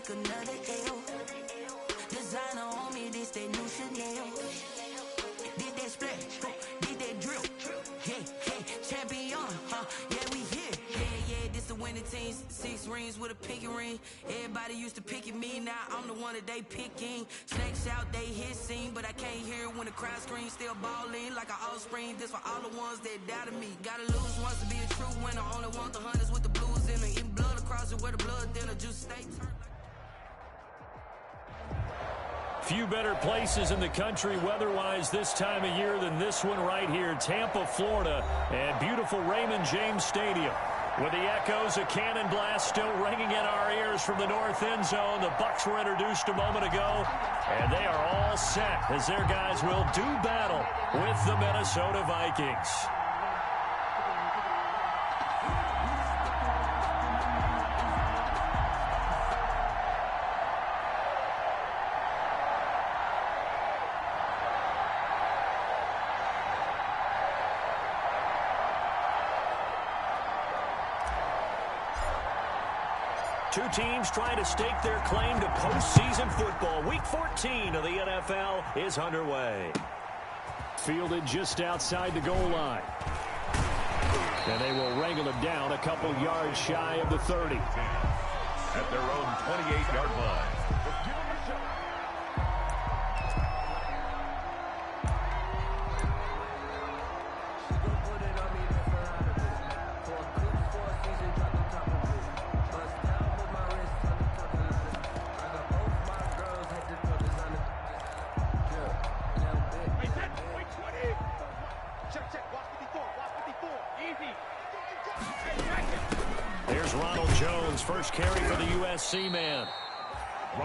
like another L. Designer on me, this that new Chanel. Did that splash, did that drill. Yeah, champion, yeah, we here. Yeah, this the winning team. 6 rings with a pinky ring. Everybody used to pick at me, now I'm the one that they picking. Snakes out, they hissing, but I can't hear it when the crowd screams. Still balling like an offspring. This for all the ones that doubted me. Gotta lose once to be a true winner. Only want the hunters with the blues in it. Eating blood across it where the blood thinner. Juice stay turned. Few better places in the country weather-wise this time of year than this one right here, Tampa, Florida, and beautiful Raymond James Stadium. With the echoes of cannon blast still ringing in our ears from the north end zone, the Bucs were introduced a moment ago, and they are all set as their guys will do battle with the Minnesota Vikings. Two teams trying to stake their claim to postseason football. Week 14 of the NFL is underway. Fielded just outside the goal line. And they will wrangle it down a couple yards shy of the 30. At their own 28-yard line. First carry for the USC man.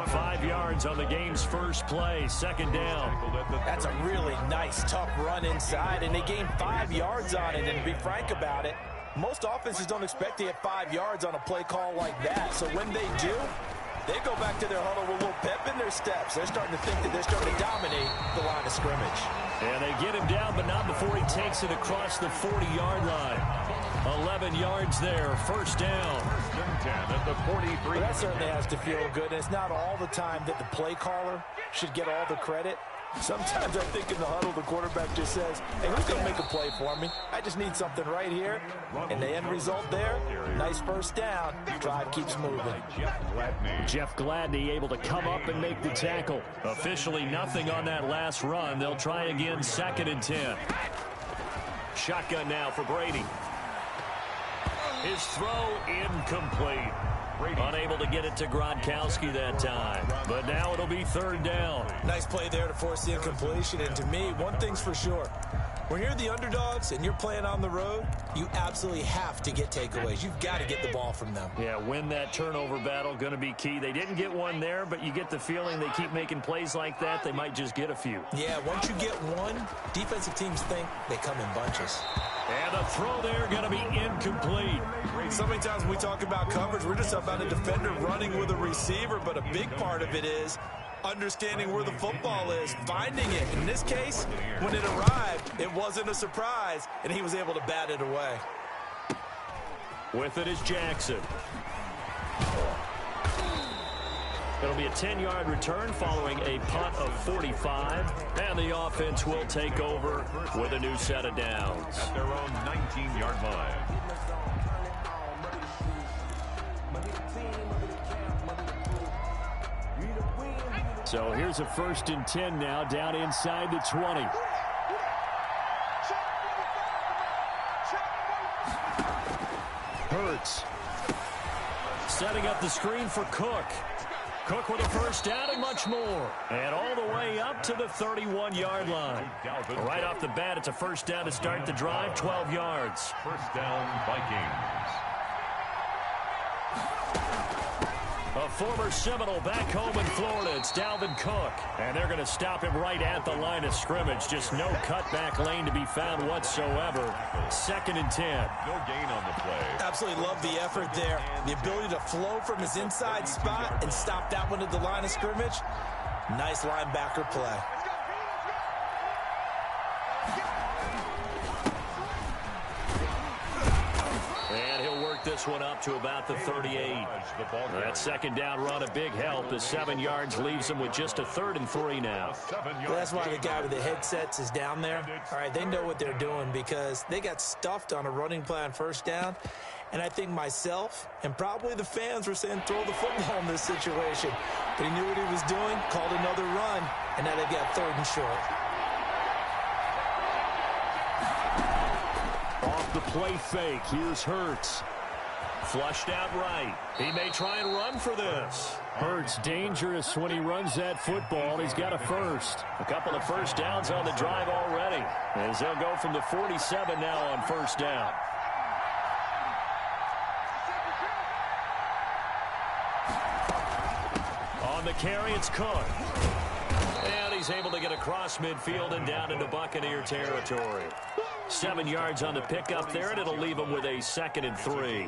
5 yards on the game's first play. Second down. That's a really nice, tough run inside, and they gained 5 yards on it. And to be frank about it, most offenses don't expect to get 5 yards on a play call like that. So when they do, they go back to their huddle with a little pep in their steps. They're starting to think that they're starting to dominate the line of scrimmage. And they get him down, but not before he takes it across the 40-yard line. 11 yards there, first down. At the 43. Well, that certainly has to feel good. And it's not all the time that the play caller should get all the credit. Sometimes I think in the huddle, the quarterback just says, hey, who's going to make a play for me? I just need something right here. And the end result there, nice first down. Drive keeps moving. Jeff Gladney able to come up and make the tackle. Officially nothing on that last run. They'll try again, 2nd and 10. Shotgun now for Brady. His throw incomplete. Unable to get it to Gronkowski that time. But now it'll be 3rd down. Nice play there to force the incompletion. And to me, one thing's for sure. When you're the underdogs and you're playing on the road, you absolutely have to get takeaways. You've got to get the ball from them. Yeah, win that turnover battle, going to be key. They didn't get one there, but you get the feeling they keep making plays like that, they might just get a few. Yeah, once you get one, defensive teams think they come in bunches. And the throw there going to be incomplete. So many times when we talk about coverage, we're just about a defender running with a receiver, but a big part of it is understanding where the football is, finding it. In this case, when it arrived, it wasn't a surprise, and he was able to bat it away. With it is Jackson. It'll be a 10-yard return following a punt of 45, and the offense will take over with a new set of downs. At their own 19-yard line. So here's a 1st and 10 now, down inside the 20. Hurts. Setting up the screen for Cook. Cook with a first down and much more. And all the way up to the 31-yard line. Right off the bat, it's a first down to start the drive, 12 yards. First down, Vikings. A former Seminole back home in Florida. It's Dalvin Cook. And they're going to stop him right at the line of scrimmage. Just no cutback lane to be found whatsoever. 2nd and 10. No gain on the play. Absolutely love the effort there. The ability to flow from his inside spot and stop that one at the line of scrimmage. Nice linebacker play. this one up to about the 38. That second down run a big help as 7 yards leaves them with just a 3rd and 3 now. Well, that's why the guy with the headsets is down there. All right, they know what they're doing because they got stuffed on a running play on first down. And I think myself and probably the fans were saying throw the football in this situation. But he knew what he was doing, called another run, and now they've got 3rd and short. Off the play fake, here's Hurts. Flushed out right. He may try and run for this. Hurts dangerous when he runs that football. He's got a first. A couple of first downs on the drive already. As they'll go from the 47 now on first down. On the carry, it's Cook. And he's able to get across midfield and down into Buccaneer territory. 7 yards on the pickup there, and it'll leave them with a 2nd and 3.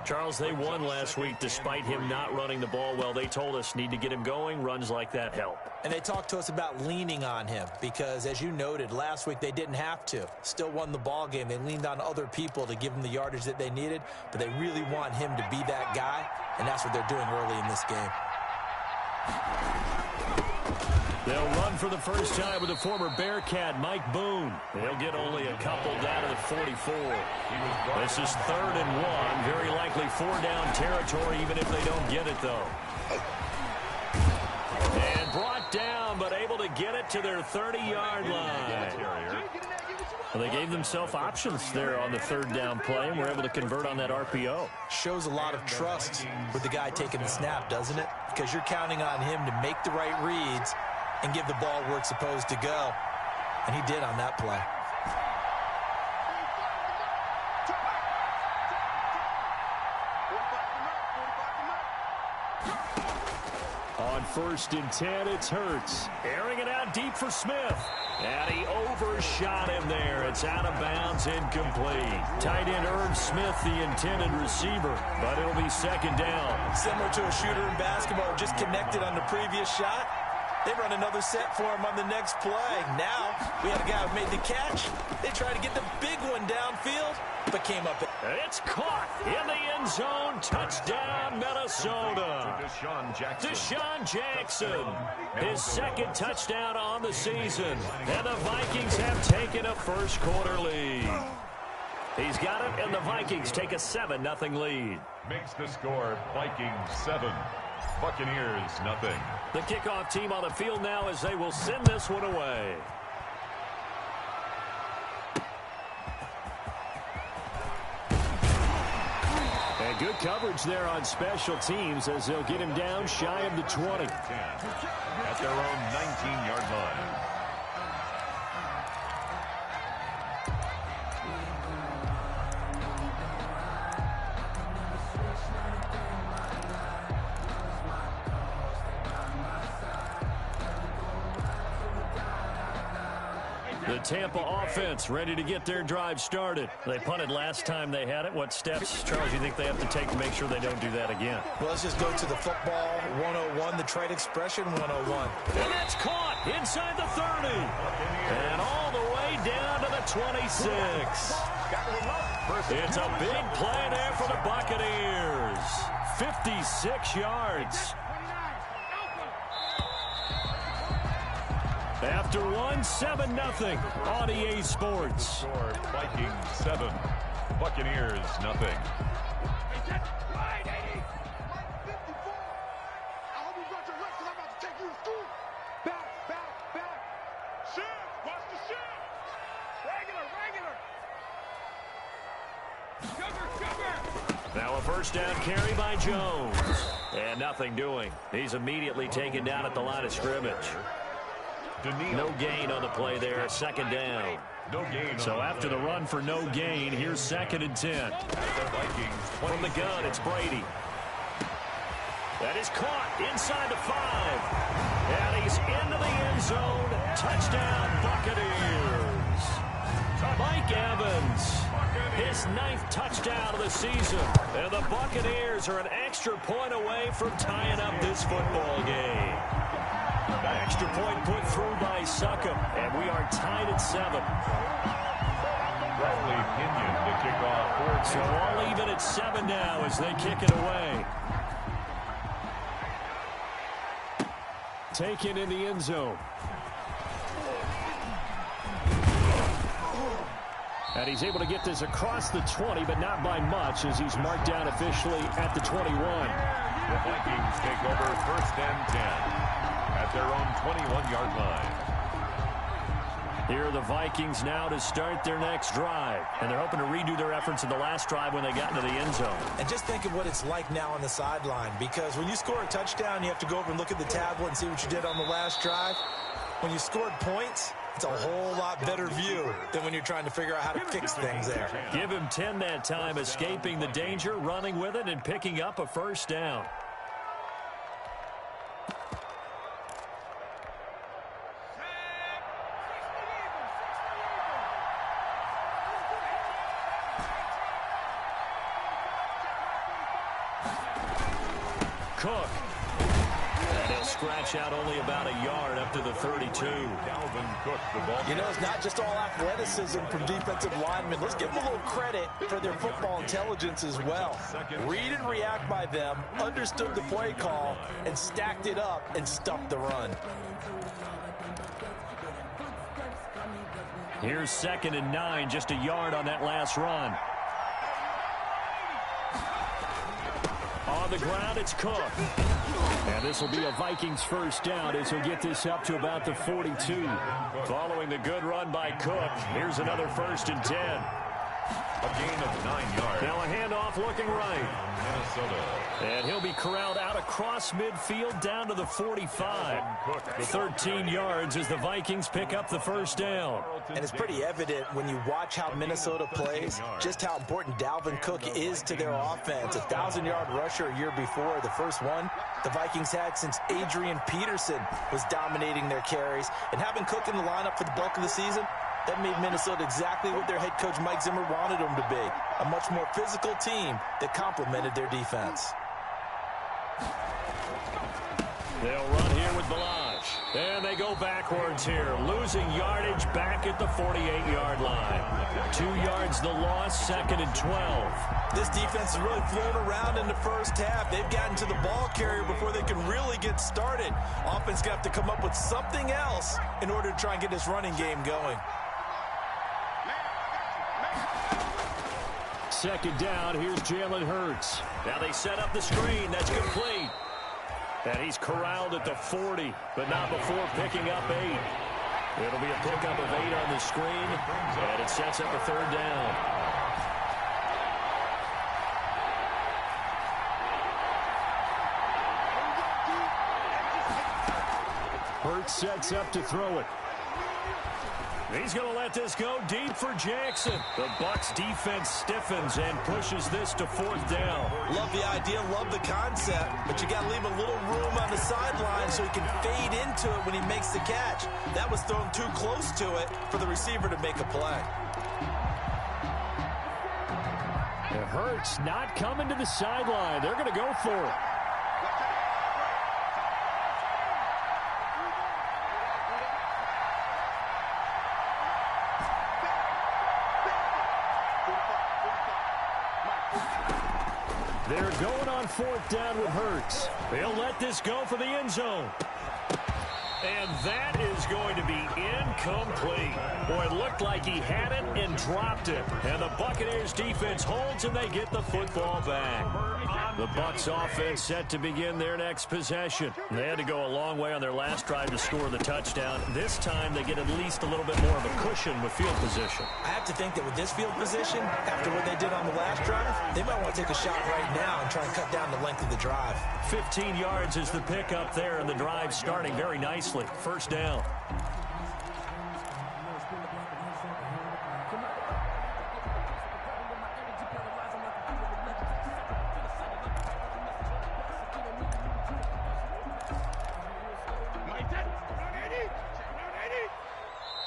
Charles, they won last week despite him not running the ball well. They told us need to get him going. Runs like that help. And they talked to us about leaning on him because, as you noted, last week they didn't have to. Still won the ball game. They leaned on other people to give them the yardage that they needed, but they really want him to be that guy, and that's what they're doing early in this game. They'll run for the first time with the former Bearcat, Mike Boone. They'll get only a couple down to the 44. This is 3rd and 1. Very likely 4-down territory, even if they don't get it, though. And brought down, but able to get it to their 30-yard line. Well, they gave themselves options there on the 3rd down play, and were able to convert on that RPO. Shows a lot of trust with the guy taking the snap, doesn't it? Because you're counting on him to make the right reads and give the ball where it's supposed to go. And he did on that play. On 1st and 10, it's Hurts. Airing it out deep for Smith. And he overshot him there. It's out of bounds, incomplete. Tight end Irv Smith, the intended receiver, but it'll be 2nd down. Similar to a shooter in basketball, just connected on the previous shot. They run another set for him on the next play. Now, we had a guy who made the catch. They tried to get the big one downfield, but came up. It's caught in the end zone. Touchdown, Minnesota. Deshaun Jackson, his 2nd touchdown on the season. And the Vikings have taken a first-quarter lead. He's got it, and the Vikings take a 7-0 lead. Makes the score Vikings 7, Buccaneers 0. The kickoff team on the field now as they will send this one away. And good coverage there on special teams as they'll get him down shy of the 20. At their own 19-yard line. The Tampa offense ready to get their drive started. They punted last time they had it. What steps, Charles, you think they have to take to make sure they don't do that again? Well, let's just go to the football 101, the trade expression 101. And that's caught inside the 30. And all the way down to the 26. It's a big play there for the Buccaneers. 56 yards. After one, 7-0 on EA Sports. Vikings 7, Buccaneers 0. Now a first down carry by Jones. And nothing doing. He's immediately taken down at the line of scrimmage. No gain on the play there, 2nd down. No gain. So after the run for no gain, here's 2nd and 10. From the gun, it's Brady. That is caught inside the 5. And he's into the end zone. Touchdown, Buccaneers. Mike Evans, his 9th touchdown of the season. And the Buccaneers are an extra point away from tying up this football game. Extra point put through by Succop, and we are tied at 7. Roughly Pinion to kick off. So all even at 7 now as they kick it away. Taken in the end zone. And he's able to get this across the 20, but not by much as he's marked down officially at the 21. The Vikings take over 1st and 10 at their own 21-yard line. Here are the Vikings now to start their next drive. And they're hoping to redo their efforts in the last drive when they got into the end zone. And just think of what it's like now on the sideline, because when you score a touchdown, you have to go over and look at the tablet and see what you did on the last drive. When you scored points, it's a whole lot better view than when you're trying to figure out how to fix things there. Give him 10 that time, escaping the danger, running with it, and picking up a first down. Cook. And he'll scratch out only about a yard up to the 32. Dalvin Cook, the ball. You know, it's not just all athleticism from defensive linemen. Let's give them a little credit for their football intelligence as well. Read and react by them, understood the play call, and stacked it up and stuffed the run. Here's 2nd and 9, just a yard on that last run. On the ground, it's Cook. And this will be a Vikings first down as he'll get this up to about the 42. Following the good run by Cook, here's another 1st and 10. A gain of 9 yards. Now a handoff looking right. Minnesota. And he'll be corralled out across midfield down to the 45. 13 yards as the Vikings pick up the first down. And it's pretty evident when you watch how Minnesota plays, just how important Dalvin Cook is to their offense. 1,000-yard rusher a year before, the first one the Vikings had since Adrian Peterson was dominating their carries. And having Cook in the lineup for the bulk of the season, that made Minnesota exactly what their head coach Mike Zimmer wanted them to be, a much more physical team that complemented their defense. They'll run here with Balaj. And they go backwards here, losing yardage back at the 48-yard line. 2 yards the loss, 2nd and 12. This defense has really flown around in the first half. They've gotten to the ball carrier before they can really get started. Offense got to come up with something else in order to try and get this running game going. 2nd down, here's Jalen Hurts. Now they set up the screen, that's complete. And he's corralled at the 40, but not before picking up 8. It'll be a pickup of 8 on the screen, and it sets up a 3rd down. Hurts sets up to throw it. He's going to let this go deep for Jackson. The Bucs defense stiffens and pushes this to 4th down. Love the idea, love the concept, but you got to leave a little room on the sideline so he can fade into it when he makes the catch. That was thrown too close to it for the receiver to make a play. It hurts not coming to the sideline. They're going to go for it. They're going on 4th down with Hurts. They'll let this go for the end zone. And that is going to be incomplete. Boy, it looked like he had it and dropped it. And the Buccaneers defense holds and they get the football back. The Bucs offense set to begin their next possession. They had to go a long way on their last drive to score the touchdown. This time they get at least a little bit more of a cushion with field position. I have to think that with this field position, after what they did on the last drive, they might want to take a shot right now and try and cut down the length of the drive. 15 yards is the pickup there, and the drive starting very nicely. First down.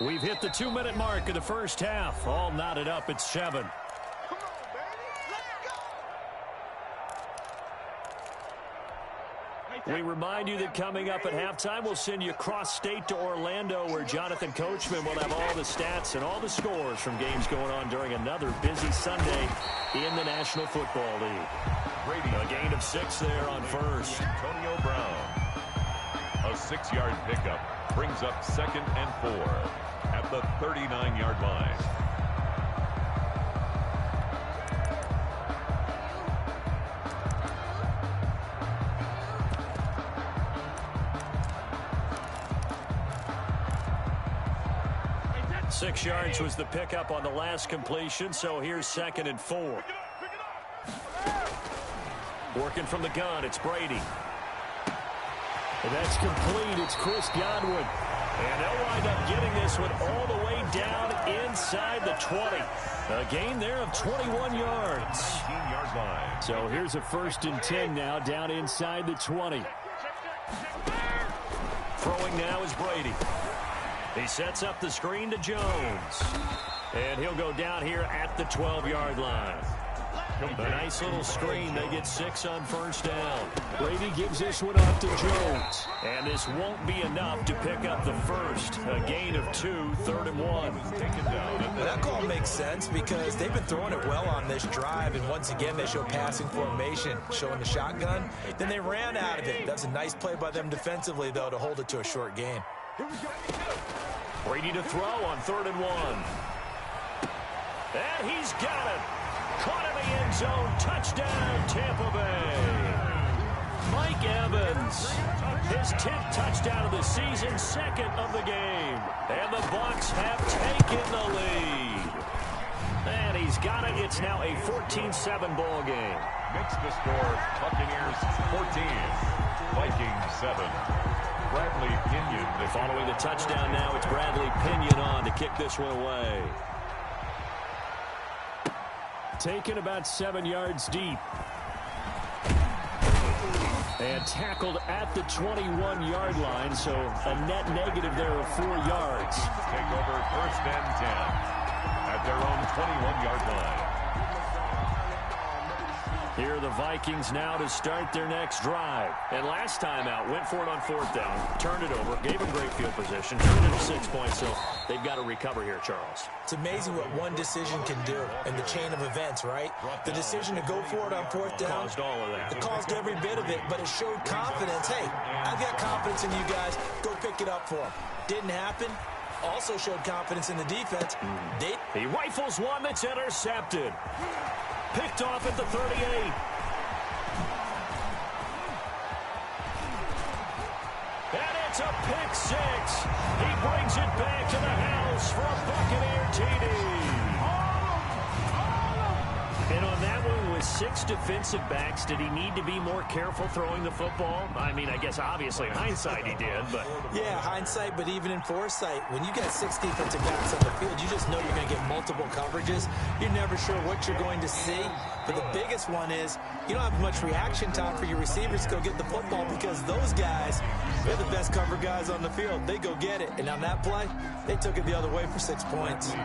We've hit the 2-minute mark of the first half. All knotted up at 7. We remind you that coming up at halftime, we'll send you cross-state to Orlando, where Jonathan Coachman will have all the stats and all the scores from games going on during another busy Sunday in the National Football League. A gain of 6 there on first. Antonio Brown. A 6-yard pickup brings up 2nd and 4 at the 39-yard line. Six yards was the pickup on the last completion, so here's 2nd and 4. Working from the gun, it's Brady. And that's complete. It's Chris Godwin. And they'll wind up getting this one all the way down inside the 20. A gain there of 21 yards. 19-yard line. So here's a 1st and 10 now down inside the 20. Throwing now is Brady. He sets up the screen to Jones. And he'll go down here at the 12-yard line. A nice little screen. They get 6 on 1st down. Brady gives this one off to Jones. And this won't be enough to pick up the 1st. A gain of 2, 3rd and 1. Well, that call makes sense because they've been throwing it well on this drive. And once again, they show passing formation, showing the shotgun. Then they ran out of it. That's a nice play by them defensively, though, to hold it to a short gain. Brady to throw on 3rd and 1. And he's got it. Caught in the end zone. Touchdown, Tampa Bay. Mike Evans. His 10th touchdown of the season, 2nd of the game. And the Bucs have taken the lead. And he's got it. It's now a 14-7 ball game. Makes the score Buccaneers 14, Vikings 7. Bradley Pinion. Following the touchdown now, it's Bradley Pinion on to kick this one away. Taken about 7 yards deep. And tackled at the 21-yard line, so a net negative there of 4 yards. Take over 1st and 10 at their own 21-yard line. Here are the Vikings now to start their next drive. And last time out, went for it on 4th down, turned it over, gave them great field position, turned it to 6 points, so they've got to recover here, Charles. It's amazing what one decision can do in the chain of events, right? The decision to go for it on 4th down. Caused all of that. It caused every bit of it, but it showed confidence. Hey, I've got confidence in you guys. Go pick it up for them. Didn't happen. Also showed confidence in the defense. He rifles one that's intercepted. Picked off at the 38. And it's a pick 6. He brings it back to the house for a Buccaneer TD. And on that one, with 6 defensive backs, did he need to be more careful throwing the football? I mean, I guess obviously in hindsight he did, but... Yeah, hindsight, but even in foresight, when you got 6 defensive backs on the field, you just know you're going to get multiple coverages. You're never sure what you're going to see. But the biggest one is you don't have much reaction time for your receivers to go get the football because those guys, they're the best cover guys on the field. They go get it. And on that play, they took it the other way for 6 points. The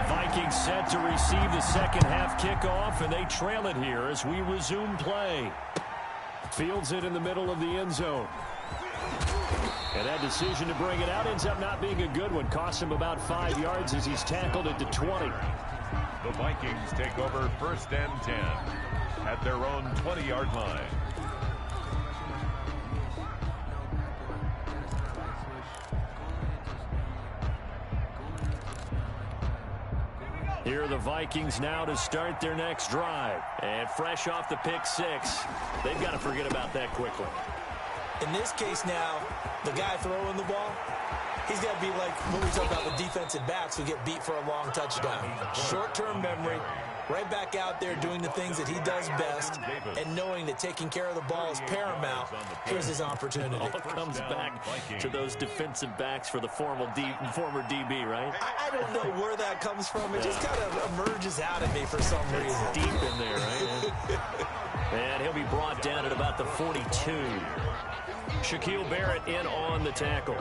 Vikings set to receive the second half kickoff, and they trail it here as we resume play. Fields it in the middle of the end zone. And that decision to bring it out ends up not being a good one. Cost him about 5 yards as he's tackled it to 20. The Vikings take over 1st and 10 at their own 20-yard line. Here are the Vikings now to start their next drive. And fresh off the pick 6, they've got to forget about that quickly. In this case now, the guy throwing the ball, he's got to be like when we talk about the defensive backs who get beat for a long touchdown. Short-term memory, right back out there doing the things that he does best, and knowing that taking care of the ball is paramount. Here's his opportunity. All comes back to those defensive backs for the former DB, right? I don't know where that comes from. It just kind of emerges out of me for some reason. Deep in there, right? And he'll be brought down at about the 42. Shaquille Barrett in on the tackle.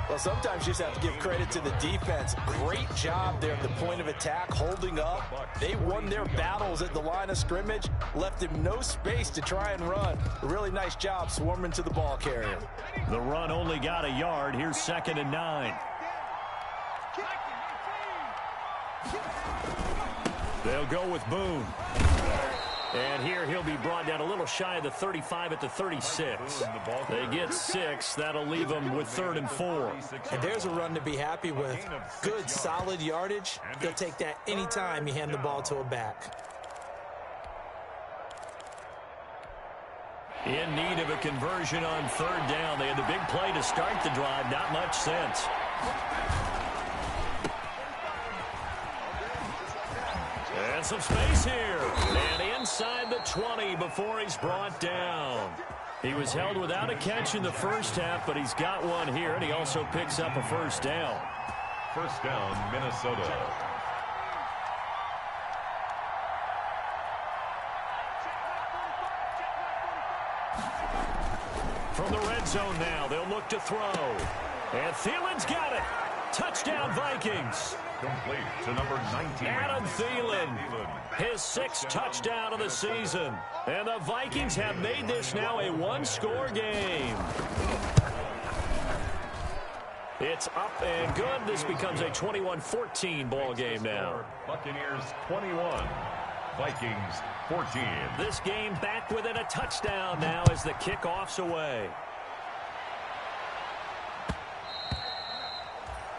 Well, sometimes you just have to give credit to the defense. Great job there at the point of attack, holding up. They won their battles at the line of scrimmage, left him no space to try and run. A really nice job swarming to the ball carrier. The run only got a yard. Here's 2nd and 9. They'll go with Boone. And here he'll be brought down a little shy of the 35 at the 36. They get 6. That'll leave them with 3rd and 4. And there's a run to be happy with. Good, solid yardage. He'll take that anytime you hand the ball to a back. In need of a conversion on 3rd down. They had the big play to start the drive. Not much sense. And some space here. And inside the 20 before he's brought down. He was held without a catch in the first half, but he's got one here, and he also picks up a 1st down. 1st down, Minnesota. From the red zone now, they'll look to throw. And Thielen's got it. Touchdown, Vikings. Complete to number 19. Adam Thielen, his 6th touchdown of the season. And the Vikings have made this now a one-score game. It's up and good. This becomes a 21-14 ball game now. Buccaneers 21, Vikings 14. This game back within a touchdown now as the kickoff's away.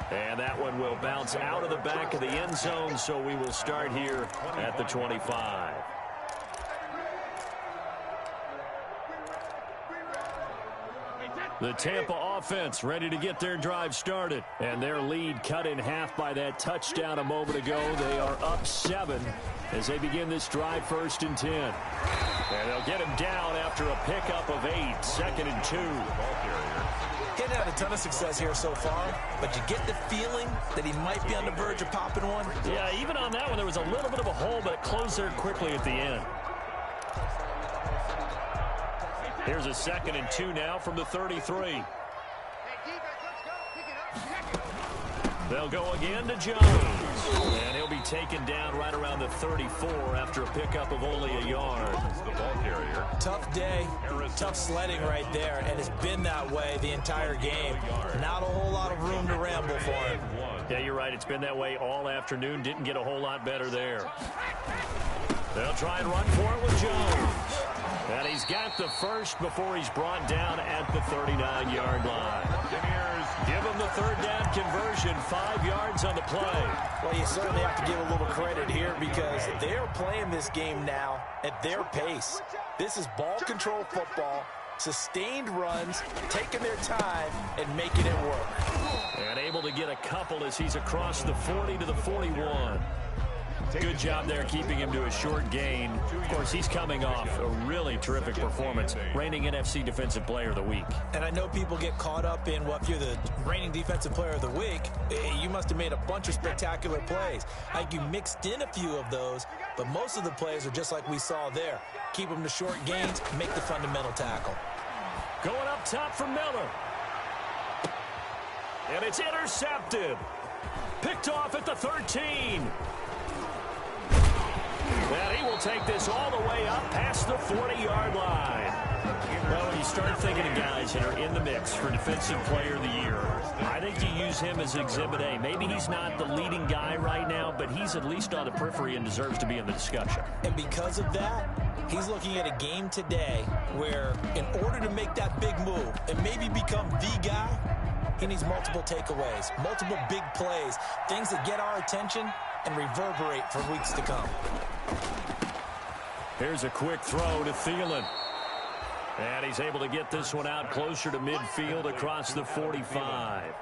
And that one will bounce out of the back of the end zone, so we will start here at the 25. The Tampa offense ready to get their drive started. And their lead cut in half by that touchdown a moment ago. They are up 7 as they begin this drive, 1st and 10. And they'll get him down after a pickup of 8, 2nd and 2. He's had a ton of success here so far, but you get the feeling that he might be on the verge of popping one. Yeah, even on that one, there was a little bit of a hole, but it closed there quickly at the end. Here's a 2nd and 2 now from the 33. They'll go again to Jones. And he'll be taken down right around the 34 after a pickup of only a yard. The ball carrier. Tough day, tough sledding right there, and it's been that way the entire game. Not a whole lot of room to ramble for him. Yeah, you're right. It's been that way all afternoon. Didn't get a whole lot better there. They'll try and run for it with Jones. And he's got the 1st before he's brought down at the 39-yard line. Give him the 3rd down conversion, 5 yards on the play. Well, you certainly have to give a little credit here because they're playing this game now at their pace. This is ball control football, sustained runs, taking their time, and making it work. And able to get a couple as he's across the 40 to the 41. Good job there keeping him to a short gain. Of course, he's coming off a really terrific performance, reigning NFC Defensive Player of the Week. And I know people get caught up in, well, if you're the reigning Defensive Player of the Week, you must have made a bunch of spectacular plays. I think you mixed in a few of those, but most of the plays are just like we saw there. Keep them to short gains, make the fundamental tackle. Going up top for Miller. And it's intercepted. Picked off at the 13. And he will take this all the way up past the 40-yard line. Well, when you start thinking of guys that are in the mix for Defensive Player of the Year, I think you use him as Exhibit A. Maybe he's not the leading guy right now, but he's at least on the periphery and deserves to be in the discussion. And because of that, he's looking at a game today where in order to make that big move and maybe become the guy, he needs multiple takeaways, multiple big plays, things that get our attention and reverberate for weeks to come. Here's a quick throw to Thielen. And he's able to get this one out closer to midfield across the 45.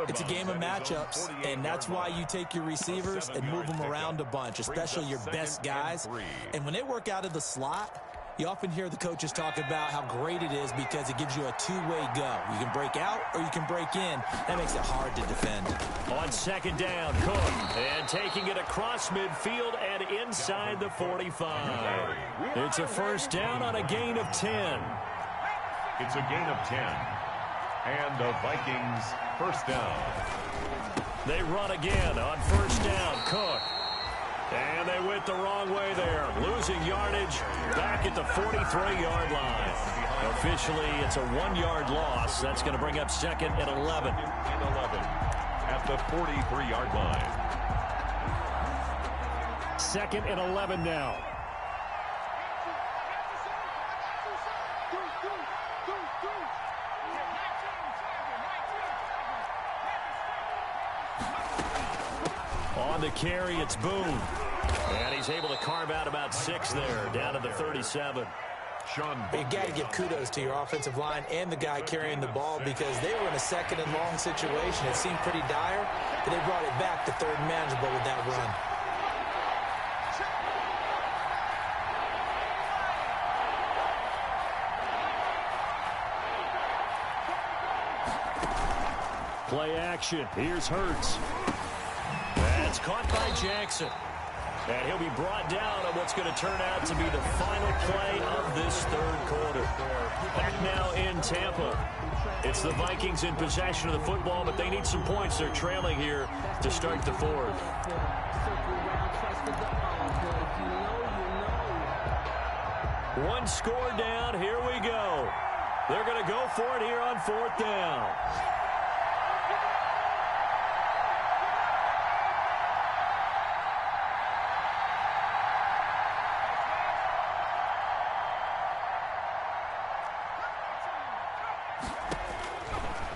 It's a game of matchups, and that's why you take your receivers and move them around a bunch, especially your best guys. And when they work out of the slot, you often hear the coaches talk about how great it is because it gives you a two-way go. You can break out or you can break in. That makes it hard to defend. On 2nd down, Cook. And taking it across midfield and inside the 45. It's a 1st down on a gain of 10. It's a gain of 10. And the Vikings first down. They run again on first down. Cook. And they went the wrong way there. Losing yardage back at the 43-yard line. Officially, it's a 1-yard loss. That's going to bring up second and 11. At the 43-yard line. Second and 11 now. On the carry, it's Boone. And he's able to carve out about 6 there, down to the 37. You got to give kudos to your offensive line and the guy carrying the ball because they were in a second and long situation. It seemed pretty dire, but they brought it back to third and manageable with that run. Play action. Here's Hurts. That's caught by Jackson. And he'll be brought down on what's going to turn out to be the final play of this third quarter. Back now in Tampa. It's the Vikings in possession of the football, but they need some points. They're trailing here to start the fourth. One score down. Here we go. They're going to go for it here on fourth down.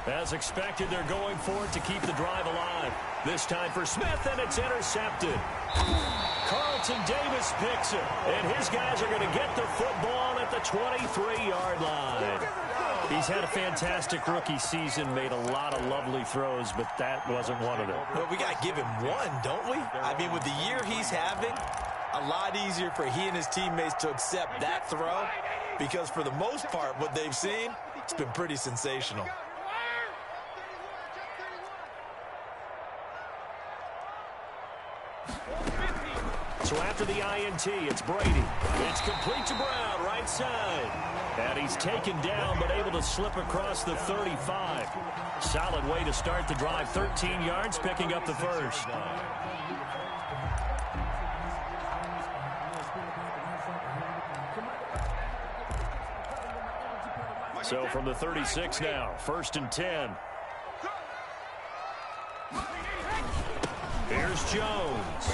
As expected, they're going for it to keep the drive alive. This time for Smith, and it's intercepted. Carlton Davis picks it, and his guys are going to get the football at the 23-yard line. He's had a fantastic rookie season, made a lot of lovely throws, but that wasn't one of them. Well, we got to give him one, don't we? I mean, with the year he's having, a lot easier for he and his teammates to accept that throw because for the most part, what they've seen, it's been pretty sensational. So after the INT, it's Brady. It's complete to Brown, right side. And he's taken down, but able to slip across the 35. Solid way to start the drive. 13 yards, picking up the first. So from the 36 now, first and 10. Here's Jones.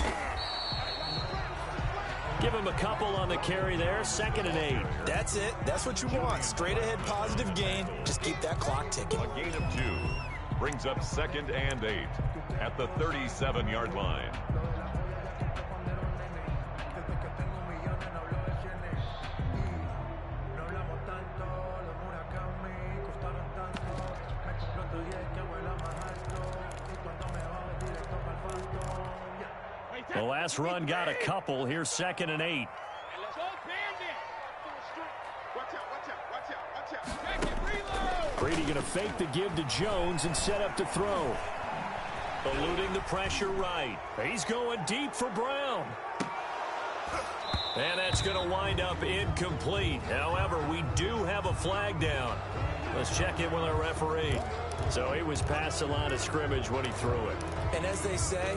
Give him a couple on the carry there. Second and 8. That's it. That's what you want. Straight ahead positive gain. Just keep that clock ticking. A gain of 2 brings up second and 8 at the 37-yard line. The last run got a couple. Here's second and 8. Brady going to fake the give to Jones and set up to throw. Eluding the pressure right. He's going deep for Brown. And that's going to wind up incomplete. However, we do have a flag down. Let's check in with our referee. So he was past the line of scrimmage when he threw it. And as they say,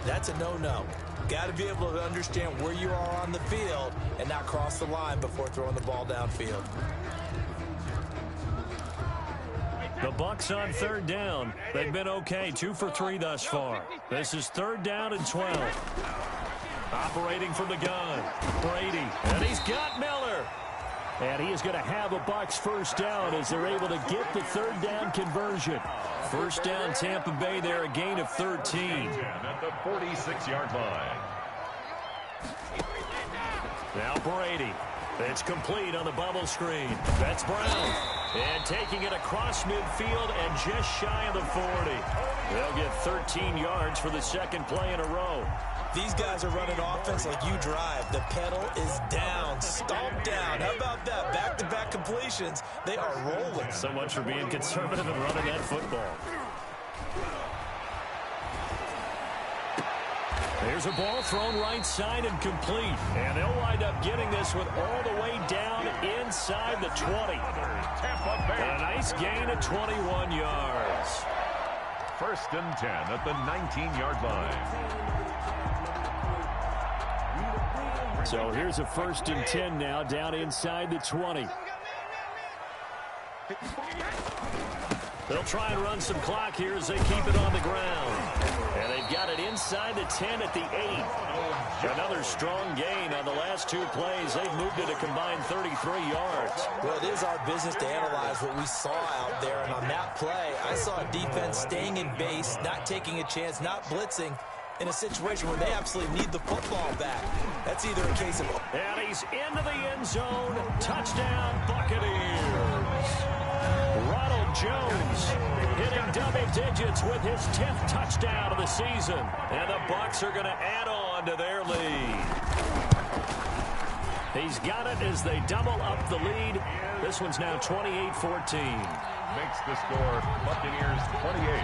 that's a no-no. Got to be able to understand where you are on the field and not cross the line before throwing the ball downfield. The Bucs on third down. They've been okay, 2 for 3 thus far. This is third down and 12. Operating from the gun, Brady, and he's got Miller. And he is going to have a Bucs first down as they're able to get the third down conversion. First down, Tampa Bay there, a gain of 13. At the 46-yard line. Now Brady. It's complete on the bubble screen. That's Brown. And taking it across midfield and just shy of the 40. They'll get 13 yards for the second play in a row. These guys are running offense like you drive. The pedal is down, stomped down. How about that? Back-to-back completions. They are rolling. So much for being conservative and running that football. There's a ball thrown right side and complete. And they'll wind up getting this one all the way down inside the 20. And a nice gain of 21 yards. 1st and 10 at the 19-yard line. So here's a 1st and 10 now down inside the 20. They'll try and run some clock here as they keep it on the ground. And they've got it inside the 10 at the 8. Another strong gain on the last 2 plays. They've moved it a combined 33 yards. Well, it is our business to analyze what we saw out there. And on that play, I saw a defense staying in base, not taking a chance, not blitzing, in a situation where they absolutely need the football back. That's either a case of... And he's into the end zone. Touchdown, Buccaneers. Ronald Jones hitting double digits with his 10th touchdown of the season. And the Bucs are going to add on to their lead. He's got it as they double up the lead. This one's now 28-14. Makes the score Buccaneers 28,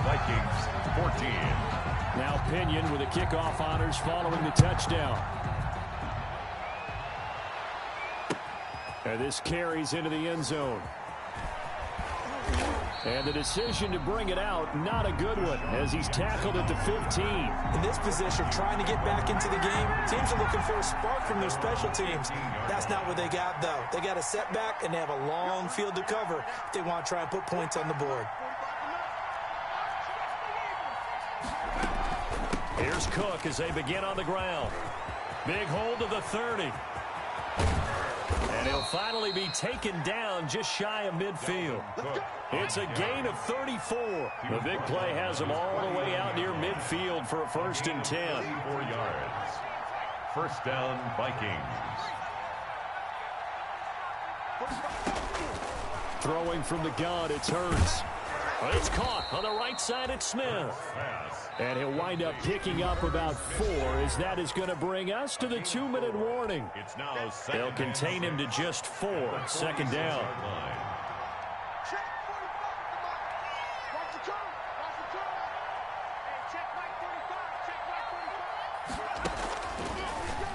Vikings 14. Now Pinion with the kickoff honors following the touchdown. And this carries into the end zone. And the decision to bring it out, not a good one, as he's tackled at the 15. In this position, trying to get back into the game, teams are looking for a spark from their special teams. That's not what they got, though. They got a setback, and they have a long field to cover if they want to try and put points on the board. Here's Cook as they begin on the ground. Big hold of the 30. And he'll finally be taken down just shy of midfield. It's a gain of 34. The big play has him all the way out near midfield for a 1st and 10. 4 yards. 1st down, Vikings. Throwing from the gun, it's Hurts. It's caught on the right side at Smith. And he'll wind up picking up about 4 as that is going to bring us to the 2-minute warning. They'll contain him to just 4. 2nd down.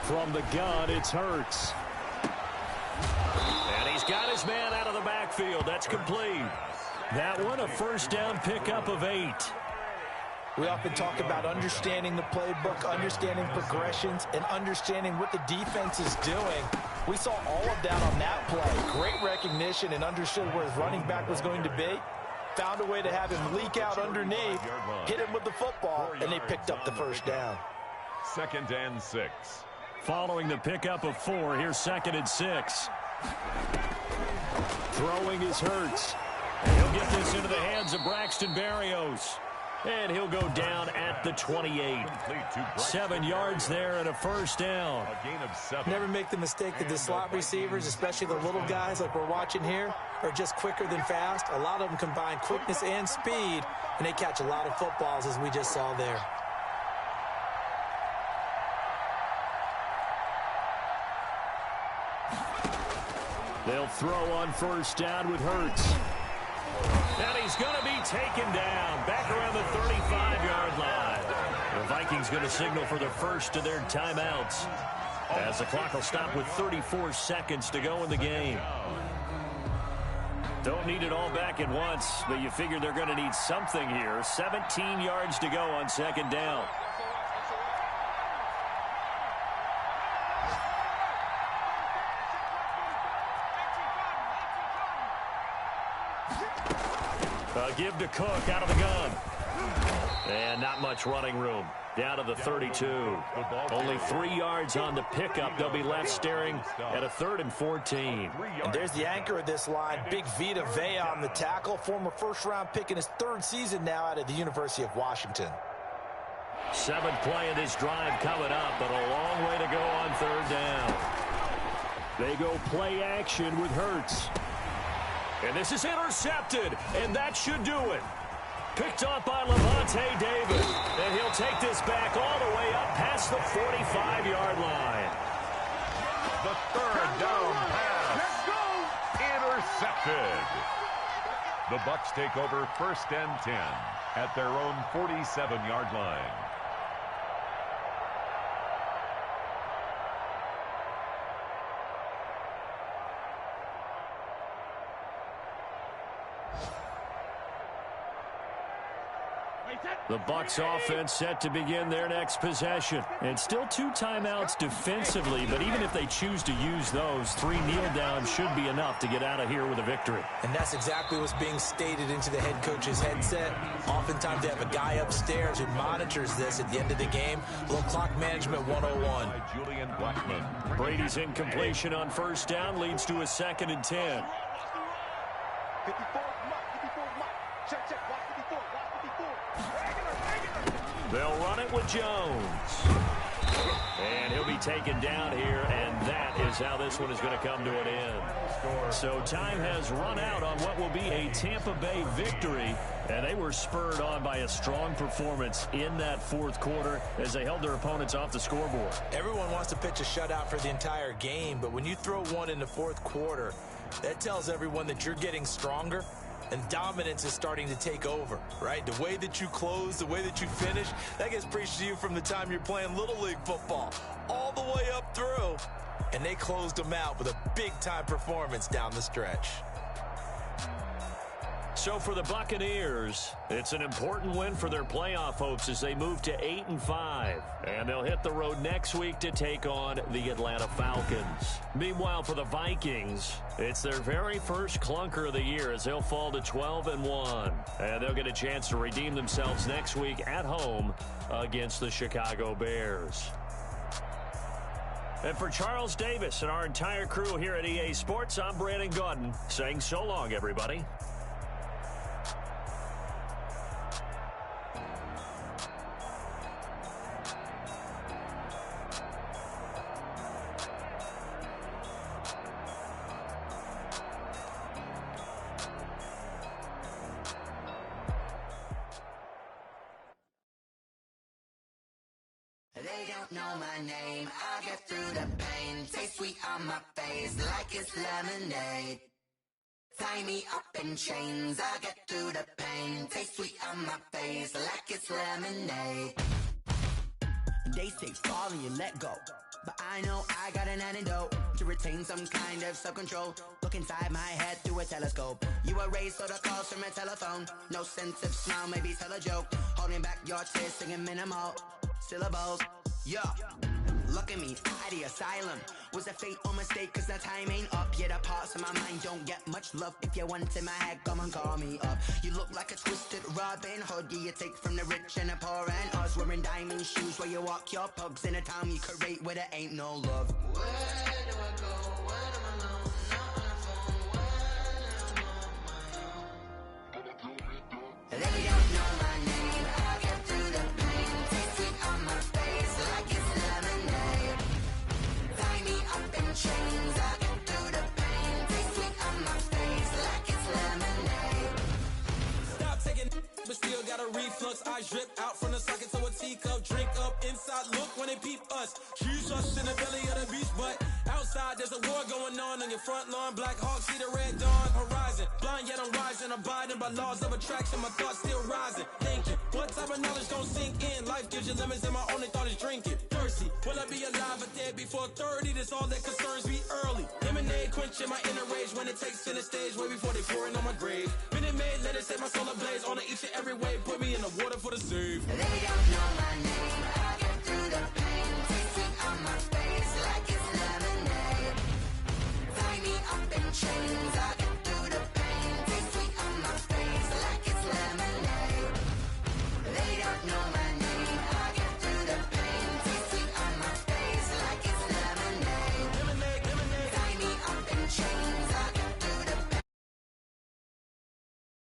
From the gun, it's Hurts. And he's got his man out of the backfield. That's complete. That one, a 1st down pickup of 8. We often talk about understanding the playbook, understanding progressions, and understanding what the defense is doing. We saw all of that on that play. Great recognition and understood where his running back was going to be. Found a way to have him leak out underneath, hit him with the football, and they picked up the 1st down. 2nd and 6. Following the pickup of 4, here's 2nd and 6. Throwing is Hurts. And he'll get this into the hands of Braxton Berrios. And he'll go down at the 28. 7 yards there and a 1st down. A gain of 7. Never make the mistake that the slot receivers, especially the little guys like we're watching here, are just quicker than fast. A lot of them combine quickness and speed, and they catch a lot of footballs, as we just saw there. They'll throw on 1st down with Hurts. And he's going to be taken down back around the 35-yard line. The Vikings going to signal for the first of their timeouts as the clock will stop with 34 seconds to go in the game. Don't need it all back at once, but you figure they're going to need something here. 17 yards to go on 2nd down. Give to Cook out of the gun. And not much running room. Down to the 32. Only 3 yards on the pickup. They'll be left staring at a 3rd and 14. And there's the anchor of this line, Big Vita Vea on the tackle. Former 1st-round pick in his 3rd season now out of the University of Washington. 7th play of this drive coming up, but a long way to go on 3rd down. They go play action with Hurts. And this is intercepted, and that should do it. Picked up by Levante David, and he'll take this back all the way up past the 45-yard line. The 3rd down pass. Intercepted. The Bucs take over 1st and 10 at their own 47-yard line. The Bucs offense set to begin their next possession. And still 2 timeouts defensively, but even if they choose to use those, 3 kneel downs should be enough to get out of here with a victory. And that's exactly what's being stated into the head coach's headset. Oftentimes they have a guy upstairs who monitors this at the end of the game. A little clock management 101. Julian Blackman. Brady's incompletion on first down leads to a 2nd and 10. 54, check, watch 54, They'll run it with Jones. And he'll be taken down here, and that is how this one is going to come to an end. So time has run out on what will be a Tampa Bay victory, and they were spurred on by a strong performance in that 4th quarter as they held their opponents off the scoreboard. Everyone wants to pitch a shutout for the entire game, but when you throw one in the 4th quarter, that tells everyone that you're getting stronger and dominance is starting to take over, right? The way that you close, the way that you finish, that gets preached to you from the time you're playing Little League football all the way up through. And they closed them out with a big-time performance down the stretch. So for the Buccaneers, it's an important win for their playoff hopes as they move to 8-5. And they'll hit the road next week to take on the Atlanta Falcons. Meanwhile, for the Vikings, it's their very first clunker of the year as they'll fall to 12-1. And they'll get a chance to redeem themselves next week at home against the Chicago Bears. And for Charles Davis and our entire crew here at EA Sports, I'm Brandon Gaudin saying so long, everybody. They don't know my name, I get through the pain. Taste sweet on my face like it's lemonade. Tie me up in chains, I get through the pain. Taste sweet on my face like it's lemonade. They say fall and you let go, but I know I got an antidote to retain some kind of self-control. Look inside my head through a telescope. You erase all the calls from a telephone. No sense of smile, maybe tell a joke. Holding back your tears, singing minimal syllables. Yeah, look at me, at the asylum. Was a fate or mistake, cause the time ain't up. Yeah, the parts of my mind don't get much love. If you want in my head, come and call me up. You look like a twisted Robin Hood. Yeah, you take from the rich and the poor and us. Wearing diamond shoes where you walk your pugs. In a town you create where there ain't no love. Where do I go? When I'm alone? Not on the phone. When I'm on my own. They don't know my name. I get through the pain. Taste sweet on my face like it's lemonade. Tie me up in chains. I get through the pain. Taste sweet on my face like it's lemonade. Stop taking but still got a reflux. Eyes drip out from the socket to a teacup. Drink up inside, look when they peep us. Choose us in the belly of the beast, but outside there's a war going on your front lawn. Black Hawk, see the red dawn horizon. Blind yet I'm rising, abiding by laws of attraction. My thoughts still rising, thinking what type of knowledge don't sink in? Life gives you lemons and my only thought is drinking. Thirsty, will I be alive or dead before 30? That's all that concerns me early. Lemonade quenching my inner rage when it takes center stage way before they pour it on my grave. Minute Maid, let it set my soul ablaze on each and every way. Put me in the water for the save. They don't know my name. I get through the pain. Taste sweet on my face like it's